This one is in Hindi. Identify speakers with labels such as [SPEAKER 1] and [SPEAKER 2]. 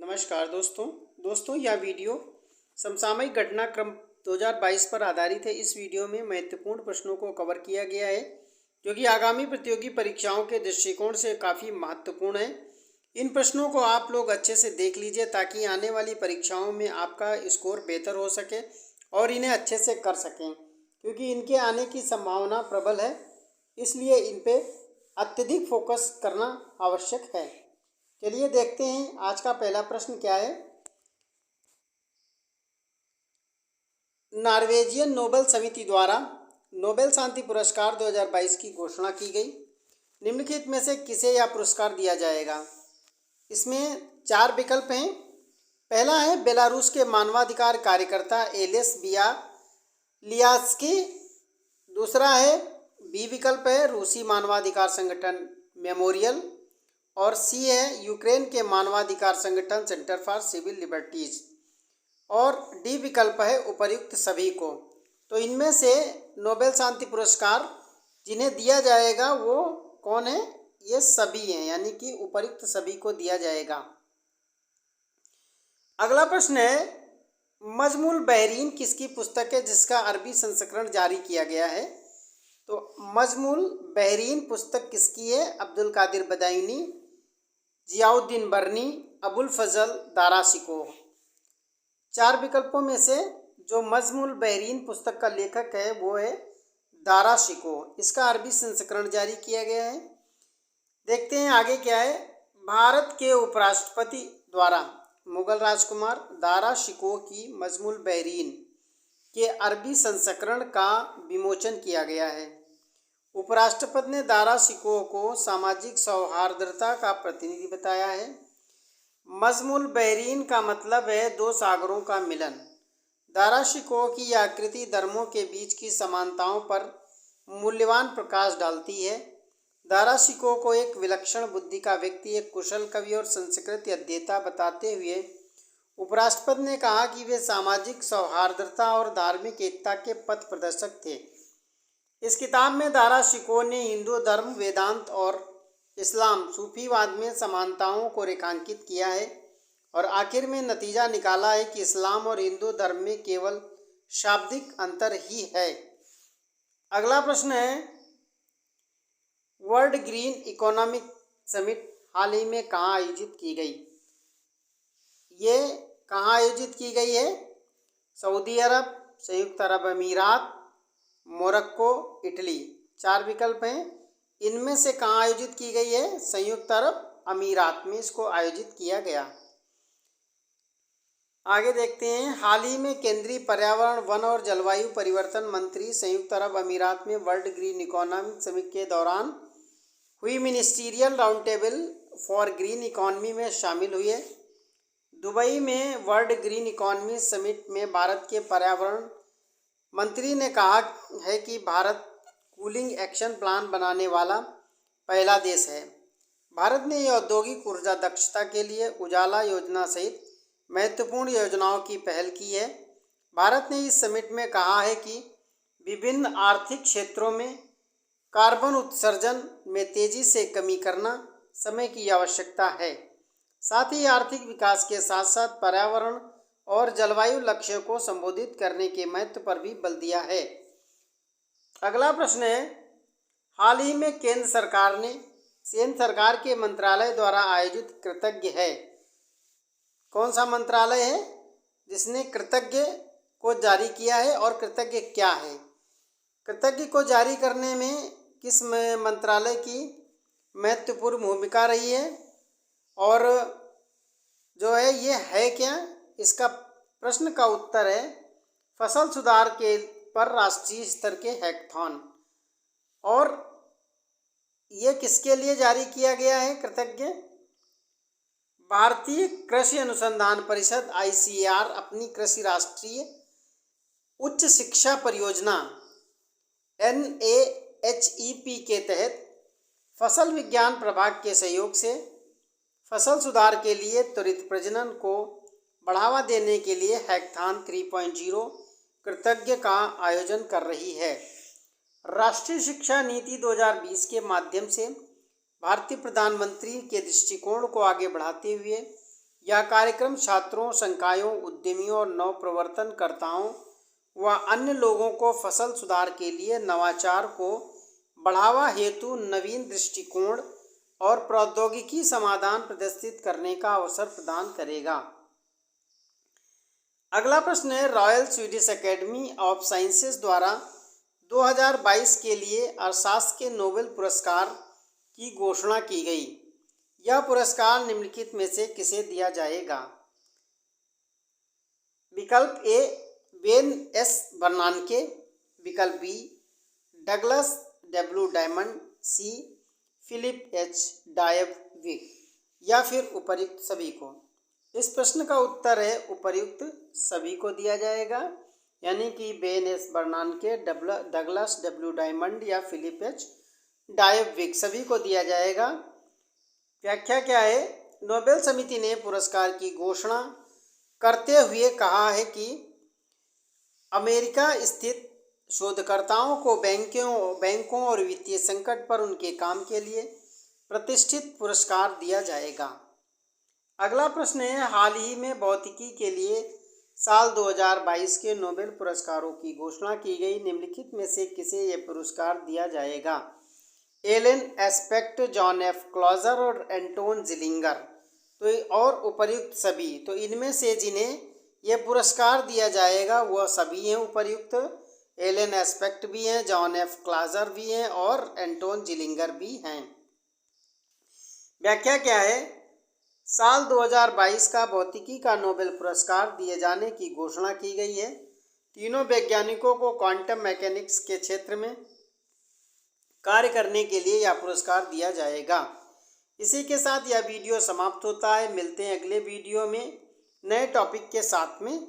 [SPEAKER 1] नमस्कार दोस्तों यह वीडियो समसामयिक घटनाक्रम 2022 पर आधारित है। इस वीडियो में महत्वपूर्ण प्रश्नों को कवर किया गया है जो कि आगामी प्रतियोगी परीक्षाओं के दृष्टिकोण से काफ़ी महत्वपूर्ण है। इन प्रश्नों को आप लोग अच्छे से देख लीजिए ताकि आने वाली परीक्षाओं में आपका स्कोर बेहतर हो सके और इन्हें अच्छे से कर सकें, क्योंकि इनके आने की संभावना प्रबल है, इसलिए इन पे अत्यधिक फोकस करना आवश्यक है। चलिए देखते हैं आज का पहला प्रश्न क्या है। नॉर्वेजियन नोबेल समिति द्वारा नोबेल शांति पुरस्कार 2022 की घोषणा की गई। निम्नलिखित में से किसे यह पुरस्कार दिया जाएगा? इसमें 4 विकल्प हैं। पहला है बेलारूस के मानवाधिकार कार्यकर्ता एलेस बियालियात्स्की। दूसरा है बी विकल्प है रूसी मानवाधिकार संगठन मेमोरियल। और सी है यूक्रेन के मानवाधिकार संगठन सेंटर फॉर सिविल लिबर्टीज। और डी विकल्प है उपर्युक्त सभी को। तो इनमें से नोबेल शांति पुरस्कार जिन्हें दिया जाएगा वो कौन है? ये सभी हैं, यानी कि उपर्युक्त सभी को दिया जाएगा। अगला प्रश्न है मजमुल बहरीन किसकी पुस्तक है जिसका अरबी संस्करण जारी किया गया है? तो मजमुल बहरीन पुस्तक किसकी है? अब्दुल कादिर बदायूनी, जियाउद्दीन बर्नी, अबुल फजल दाराशिकोह। 4 विकल्पों में से जो मजमुल बहरीन पुस्तक का लेखक है वो है दाराशिकोह। इसका अरबी संस्करण जारी किया गया है। देखते हैं आगे क्या है। भारत के उपराष्ट्रपति द्वारा मुगल राजकुमार दाराशिकोह की मजमुल बहरीन के अरबी संस्करण का विमोचन किया गया है। उपराष्ट्रपति ने दाराशिकोह को सामाजिक सौहार्दता का प्रतिनिधि बताया है। मजमुल बहरीन का मतलब है 2 सागरों का मिलन। दाराशिकोह की यह आकृति धर्मों के बीच की समानताओं पर मूल्यवान प्रकाश डालती है। दाराशिकोह को एक विलक्षण बुद्धि का व्यक्ति, एक कुशल कवि और संस्कृत अध्येता बताते हुए उपराष्ट्रपति ने कहा कि वे सामाजिक सौहार्दता और धार्मिक एकता के पथ प्रदर्शक थे। इस किताब में दाराशिकोह ने हिंदू धर्म, वेदांत और इस्लाम सूफीवाद में समानताओं को रेखांकित किया है और आखिर में नतीजा निकाला है कि इस्लाम और हिंदू धर्म में केवल शाब्दिक अंतर ही है। अगला प्रश्न है वर्ल्ड ग्रीन इकोनॉमिक समिट हाल ही में कहाँ आयोजित की गई? ये कहाँ आयोजित की गई है? सऊदी अरब, संयुक्त अरब अमीरात, मोरक्को, इटली। 4 विकल्प हैं। इनमें से कहाँ आयोजित की गई है? संयुक्त अरब अमीरात में इसको आयोजित किया गया। आगे देखते हैं। हाल ही में केंद्रीय पर्यावरण, वन और जलवायु परिवर्तन मंत्री संयुक्त अरब अमीरात में वर्ल्ड ग्रीन इकोनॉमिक समिट के दौरान हुई ministerial round table for green economy में शामिल हुए। दुबई में वर्ल्ड ग्रीन इकोनॉमी समिट में भारत के पर्यावरण मंत्री ने कहा है कि भारत कूलिंग एक्शन प्लान बनाने वाला पहला देश है। भारत ने औद्योगिक ऊर्जा दक्षता के लिए उजाला योजना सहित महत्वपूर्ण योजनाओं की पहल की है। भारत ने इस समिट में कहा है कि विभिन्न आर्थिक क्षेत्रों में कार्बन उत्सर्जन में तेजी से कमी करना समय की आवश्यकता है। साथ ही आर्थिक विकास के साथ साथ पर्यावरण और जलवायु लक्ष्यों को संबोधित करने के महत्व पर भी बल दिया है। अगला प्रश्न है हाल ही में केंद्र सरकार के मंत्रालय द्वारा आयोजित कृतज्ञ है। कौन सा मंत्रालय है जिसने कृतज्ञ को जारी किया है और कृतज्ञ क्या है? कृतज्ञ को जारी करने में किस मंत्रालय की महत्वपूर्ण भूमिका रही है और जो है ये है क्या? इसका प्रश्न का उत्तर है फसल सुधार के पर राष्ट्रीय स्तर के हैकाथॉन। और ये किसके लिए जारी किया गया है कृतज्ञ? भारतीय कृषि अनुसंधान परिषद ICAR अपनी कृषि राष्ट्रीय उच्च शिक्षा परियोजना NAHEP के तहत फसल विज्ञान प्रभाग के सहयोग से फसल सुधार के लिए त्वरित प्रजनन को बढ़ावा देने के लिए हैकाथॉन 3.0 कृतज्ञ का आयोजन कर रही है। राष्ट्रीय शिक्षा नीति 2020 के माध्यम से भारतीय प्रधानमंत्री के दृष्टिकोण को आगे बढ़ाते हुए यह कार्यक्रम छात्रों, संकायों, उद्यमियों और नवप्रवर्तनकर्ताओं व अन्य लोगों को फसल सुधार के लिए नवाचार को बढ़ावा हेतु नवीन दृष्टिकोण और प्रौद्योगिकी समाधान प्रदर्शित करने का अवसर प्रदान करेगा। अगला प्रश्न है, royal Swedish academy of sciences द्वारा 2022 के लिए अर्थशास्त्र के नोबेल पुरस्कार की घोषणा की गई। यह पुरस्कार निम्नलिखित में से किसे दिया जाएगा? विकल्प ए वेन एस बर्नानके, विकल्प B Douglas W Diamond, C Philip H Dybvig, या फिर उपर्युक्त सभी को। इस प्रश्न का उत्तर है उपर्युक्त सभी को दिया जाएगा, यानी कि when S बर्नानके, Douglas W diamond या फिलिप एच डायबविक सभी को दिया जाएगा। व्याख्या क्या है? नोबेल समिति ने पुरस्कार की घोषणा करते हुए कहा है कि अमेरिका स्थित शोधकर्ताओं को बैंकों और वित्तीय संकट पर उनके काम के लिए प्रतिष्ठित पुरस्कार दिया जाएगा। अगला प्रश्न है, हाल ही में भौतिकी के लिए साल 2022 के नोबेल पुरस्कारों की घोषणा की गई। निम्नलिखित में से किसे यह पुरस्कार दिया जाएगा? Alain Aspect, John F Clauser और एंटोन जिलिंगर, तो और उपर्युक्त सभी। तो इनमें से जिन्हें यह पुरस्कार दिया जाएगा वह सभी हैं उपर्युक्त। एलन एस्पेक्ट भी हैं, जॉन एफ क्लॉजर भी हैं और एंटोन जिलिंगर भी हैं। व्याख्या क्या है? साल 2022 का भौतिकी का नोबेल पुरस्कार दिए जाने की घोषणा की गई है। तीनों वैज्ञानिकों को क्वांटम मैकेनिक्स के क्षेत्र में कार्य करने के लिए यह पुरस्कार दिया जाएगा। इसी के साथ यह वीडियो समाप्त होता है। मिलते हैं अगले वीडियो में नए टॉपिक के साथ में।